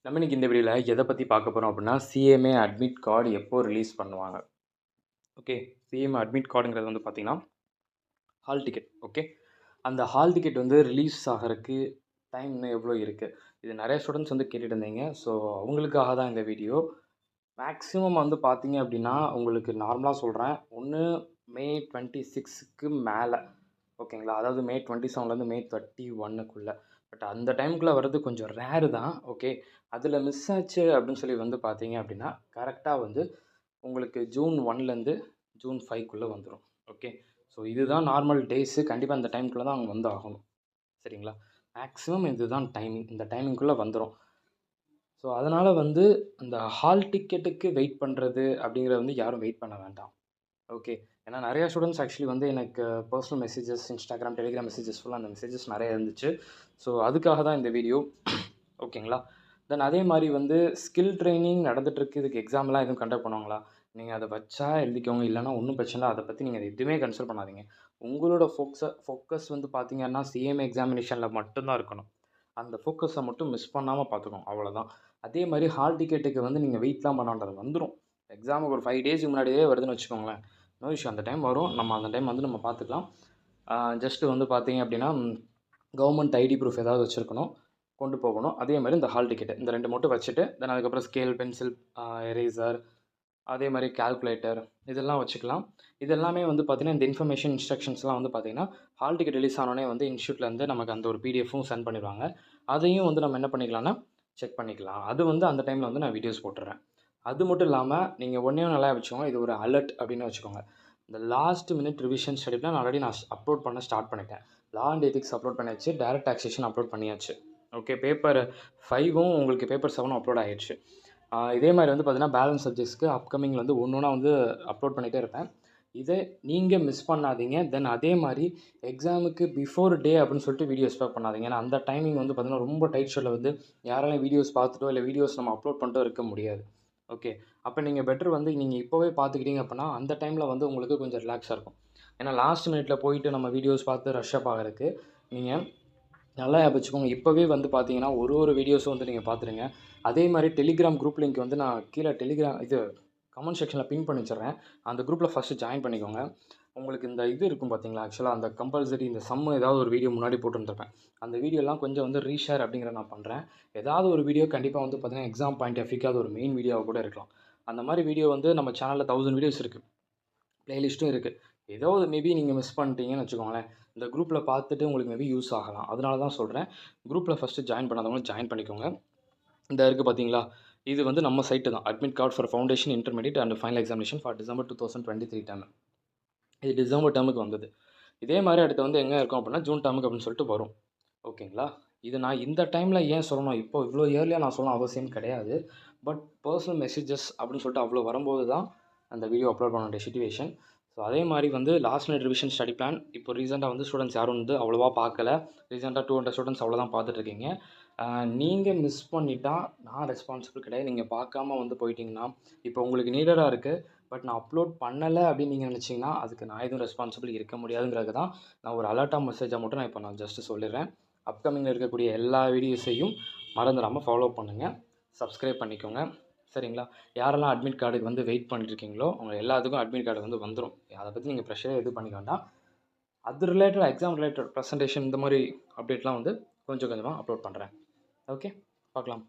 நம்ம இன்னைக்கு இந்த வீடியோவில் எதை பற்றி பார்க்க போகிறோம் அப்படின்னா சிஎம்ஏ அட்மிட் கார்டு எப்போ ரிலீஸ் பண்ணுவாங்க. ஓகே, சிஎம்ஏ அட்மிட் கார்டுங்கிறது வந்து பார்த்தீங்கன்னா ஹால் டிக்கெட். ஓகே, அந்த ஹால் டிக்கெட் வந்து ரிலீஸ் ஆகிறதுக்கு டைம் இன்னும் எவ்வளோ இருக்குது, இது நிறைய ஸ்டூடெண்ட்ஸ் வந்து கேட்டுட்டு இருந்தீங்க. ஸோ அவங்களுக்காக தான் இந்த வீடியோ. மேக்ஸிமம் வந்து பார்த்தீங்க அப்படின்னா உங்களுக்கு நார்மலாக சொல்கிறேன், ஒன்று மே 26க்கு மேலே. ஓகேங்களா, அதாவது மே 27லேருந்து மே 31க்குள்ளே. பட் அந்த டைமுக்குள்ளே வர்றது கொஞ்சம் ரேரு தான். ஓகே, அதில் மிஸ் ஆச்சு அப்படின்னு சொல்லி வந்து பார்த்தீங்க அப்படின்னா கரெக்டாக வந்து உங்களுக்கு ஜூன் 1லேருந்து ஜூன் 5க்குள்ளே வந்துடும். ஓகே, ஸோ இதுதான் நார்மல் டேஸு. கண்டிப்பாக இந்த டைமுக்குள்ளே தான் அவங்க வந்து ஆகணும். சரிங்களா, மேக்ஸிமம் இதுதான் டைமிங், இந்த டைமிங்குள்ளே வந்துடும். ஸோ அதனால் வந்து அந்த ஹால் டிக்கெட்டுக்கு வெயிட் பண்ணுறது அப்படிங்கிறத வந்து யாரும் வெயிட் பண்ண வேண்டாம். ஓகே, ஏன்னா நிறையா ஸ்டூடெண்ட்ஸ் ஆக்சுவலி வந்து எனக்கு personal messages, Instagram, Telegram messages ஃபுல்லாக அந்த மெசேஜஸ் நிறைய இருந்துச்சு. ஸோ அதுக்காக தான் இந்த வீடியோ. ஓகேங்களா, தென் அதே மாதிரி வந்து ஸ்கில் ட்ரைனிங் நடந்துகிட்ருக்கு. இதுக்கு எக்ஸாம்லாம் எதுவும் கண்டக்ட் பண்ணுவாங்களா? நீங்கள் அதை வச்சா எழுதிக்கோங்க, இல்லைனா ஒன்றும் பிரச்சனை இல்லை. அதை பற்றி நீங்கள் எதுவுமே கன்சிடர் பண்ணாதீங்க. உங்களோட ஃபோக்கஸ் வந்து பார்த்தீங்கன்னா சிஎம்ஏ எக்ஸாமினேஷனில் மட்டும்தான் இருக்கணும். அந்த ஃபோக்கஸை மட்டும் மிஸ் பண்ணாமல் பார்த்துக்கணும், அவ்வளோதான். அதே மாதிரி ஹால் டிக்கெட்டுக்கு வந்து நீங்கள் வெயிட்லாம் பண்ண வேண்டாம், வந்துடும். எக்ஸாமுக்கு ஒரு 5 டேஸ்க்கு முன்னாடியே வருதுன்னு வச்சுக்கோங்களேன், நோ இஷ்யூ. அந்த டைம் வரும், நம்ம அந்த டைம் வந்து நம்ம பார்த்துக்கலாம். ஜஸ்ட்டு வந்து பார்த்தீங்க அப்படின்னா கவர்மெண்ட் ஐடி ப்ரூஃப் ஏதாவது வச்சுருக்கணும், கொண்டு போகணும். அதே மாதிரி இந்த ஹால் டிக்கெட்டு, இந்த 2 மட்டும் வச்சுட்டு தென் அதுக்கப்புறம் ஸ்கேல், பென்சில், எரேசர், அதே மாதிரி கால்குலேட்டர் இதெல்லாம் வச்சுக்கலாம். இது எல்லாமே வந்து பார்த்தீங்கன்னா இந்த இன்ஃபர்மேஷன் இன்ஸ்ட்ரக்ஷன்ஸ்லாம் வந்து பார்த்தீங்கன்னா ஹால் டிக்கெட் ரிலீஸ் ஆனோடனே வந்து இன்ஸ்டியூட்லேருந்து நமக்கு அந்த ஒரு பிடிஎஃப்பும் சென்ட் பண்ணிடுவாங்க. அதையும் வந்து நம்ம என்ன பண்ணிக்கலாம்னா செக் பண்ணிக்கலாம். அது வந்து அந்த டைமில் வந்து நான் வீடியோஸ் போட்டுடுறேன். அது மட்டும் இல்லாமல் நீங்கள் ஒன்றே நல்லா வச்சுக்கோங்க, இது ஒரு அலர்ட் அப்படின்னு வச்சுக்கோங்க. இந்த last minute revision study plan already நான் அப்லோட் பண்ண ஸ்டார்ட் பண்ணிட்டேன். லா அண்ட் எத்திக்ஸ் அப்லோட் பண்ணியாச்சு, டைரக்ட் டாக்ஸேஷன் அப்லோட் பண்ணியாச்சு. ஓகே, பேப்பர் 5ம் உங்களுக்கு பேப்பர் 7ம் அப்லோட் ஆகிடுச்சு. இதே மாதிரி வந்து பார்த்தீங்கன்னா பேலன்ஸ் சப்ஜெக்ட்ஸ்க்கு அப்கமிங்கில் வந்து ஒன்று ஒன்றா வந்து அப்லோட் பண்ணிகிட்டே இருப்பேன். இதை நீங்கள் மிஸ் பண்ணாதீங்க. தென் அதே மாதிரி எக்ஸாமுக்கு பிஃபோர் டே அப்படின்னு சொல்லிட்டு வீடியோ எக்ஸ்பெக்ட் பண்ணாதீங்க. ஏன்னா அந்த டைமிங் வந்து பார்த்தீங்கன்னா ரொம்ப டைட் ஷெட்யூலில் வந்து யாராலையும் வீடியோஸ் பார்த்துட்டோ இல்லை வீடியோஸ் நம்ம அப்லோட் பண்ணிட்டோ இருக்க முடியாது. ஓகே, அப்போ நீங்கள் பெட்டர் வந்து நீங்கள் இப்போவே பார்த்துக்கிட்டீங்க அப்படின்னா அந்த டைமில் வந்து உங்களுக்கு கொஞ்சம் ரிலாக்ஸாக இருக்கும். ஏன்னா லாஸ்ட் மினிட்ல போயிட்டு நம்ம வீடியோஸ் பார்த்து ரஷ் அப் ஆகிறதுக்கு நீங்கள் நல்லா ஞாபகம் வச்சுக்கோங்க. இப்போவே வந்து பார்த்தீங்கன்னா ஒரு வீடியோஸும் வந்து நீங்கள் பார்த்துருங்க. அதே மாதிரி டெலிகிராம் குரூப் லிங்க் வந்து நான் கீழே கமெண்ட் செக்ஷனில் பின் பண்ணி வச்சுட்றேன். அந்த குரூப்பில் ஃபஸ்ட்டு ஜாயின் பண்ணிக்கோங்க. உங்களுக்கு இந்த இது இருக்கும் பார்த்தீங்களா, ஆக்சுவலாக அந்த கம்பல்சரி இந்த சம்மு ஏதாவது ஒரு வீடியோ முன்னாடி போட்டுருந்துருப்பேன். அந்த வீடியோலாம் கொஞ்சம் வந்து ரீஷேர் அப்படிங்கிறத நான் பண்ணுறேன். ஏதாவது ஒரு வீடியோ கண்டிப்பாக வந்து பார்த்தீங்கன்னா எக்ஸாம் பாயிண்ட் ஆஃப் வியூக்கு அது ஒரு மெயின் வீடியோவாக கூட இருக்கலாம். அந்த மாதிரி வீடியோ வந்து நம்ம சேனலில் 1000 வீடியோஸ் இருக்குது, ப்ளேலிஸ்ட்டும் இருக்குது. ஏதோ ஒரு மேபி நீங்கள் மிஸ் பண்ணிட்டீங்கன்னு வச்சுக்கோங்களேன், இந்த குரூப்பில் பார்த்துட்டு உங்களுக்கு மேபி யூஸ் ஆகலாம். அதனால தான் சொல்கிறேன், குரூப்பில் ஃபஸ்ட்டு ஜாயின் பண்ணாதவங்க ஜாயின் பண்ணிக்கோங்க. இந்த இருக்குது பார்த்தீங்களா, இது வந்து நம்ம சைட்டு தான். Admit card for foundation, intermediate and final examination for December 2023 term. இது டிசம்பர் டேர்முக்கு வந்தது. இதே மாதிரி அடுத்து வந்து எங்கே இருக்கும் அப்படின்னா ஜூன் டேர்முக்கு அப்படின்னு சொல்லிட்டு வரும். ஓகேங்களா, இது நான் இந்த டைமில் ஏன் சொல்லணும், இப்போ இவ்வளோ இயர்லியாக நான் சொல்லணும் அவசியம் கிடையாது. பட் பர்சனல் மெசேஜஸ் அப்படின்னு சொல்லிட்டு அவ்வளோ வரும்போது தான் அந்த வீடியோ அப்லோட் பண்ண வேண்டிய சிச்சுவேஷன். ஸோ அதே மாதிரி வந்து last minute revision study plan இப்போ ரீசெண்டாக வந்து ஸ்டூடெண்ட்ஸ் யாரும் வந்து அவ்வளோவா பார்க்கல. ரீசெண்டாக 200 ஸ்டூடெண்ட்ஸ் அவ்வளோதான் பார்த்துட்ருக்கீங்க. நீங்கள் மிஸ் பண்ணிட்டா நான் ரெஸ்பான்சிபிள் கிடையாது. நீங்கள் பார்க்காம வந்து போயிட்டீங்கன்னா இப்போ உங்களுக்கு நீடடாக இருக்குது, பட் நான் அப்லோட் பண்ணலை அப்படின்னு நீங்கள் நினச்சிங்கன்னா அதுக்கு நான் எதுவும் ரெஸ்பான்சிபிள் இருக்க முடியாதுங்கிறது தான் நான் ஒரு அலர்ட்டாக மெசேஜாக மட்டும் நான் இப்போ ஜஸ்ட்டு சொல்லிடுறேன். அப்கமிங்கில் இருக்கக்கூடிய எல்லா வீடியோஸையும் மறந்துடாமல் ஃபாலோ பண்ணுங்கள், சப்ஸ்கிரைப் பண்ணிக்கோங்க. சரிங்களா, யாரெல்லாம் அட்மிட் கார்டுக்கு வந்து வெயிட் பண்ணிட்டுருக்கீங்களோ அவங்க எல்லாத்துக்கும் அட்மிட் கார்டு வந்து வந்துடும். அதை பற்றி நீங்கள் ப்ரெஷரே இது பண்ணிக்க வேண்டாம். அது ரிலேட்டட் எக்ஸாம் ரிலேட்டட் ப்ரெசன்டேஷன் இந்த மாதிரி அப்டேட்லாம் வந்து கொஞ்சம் கொஞ்சமாக அப்லோட் பண்ணுறேன். ஓகே, பார்க்கலாம்.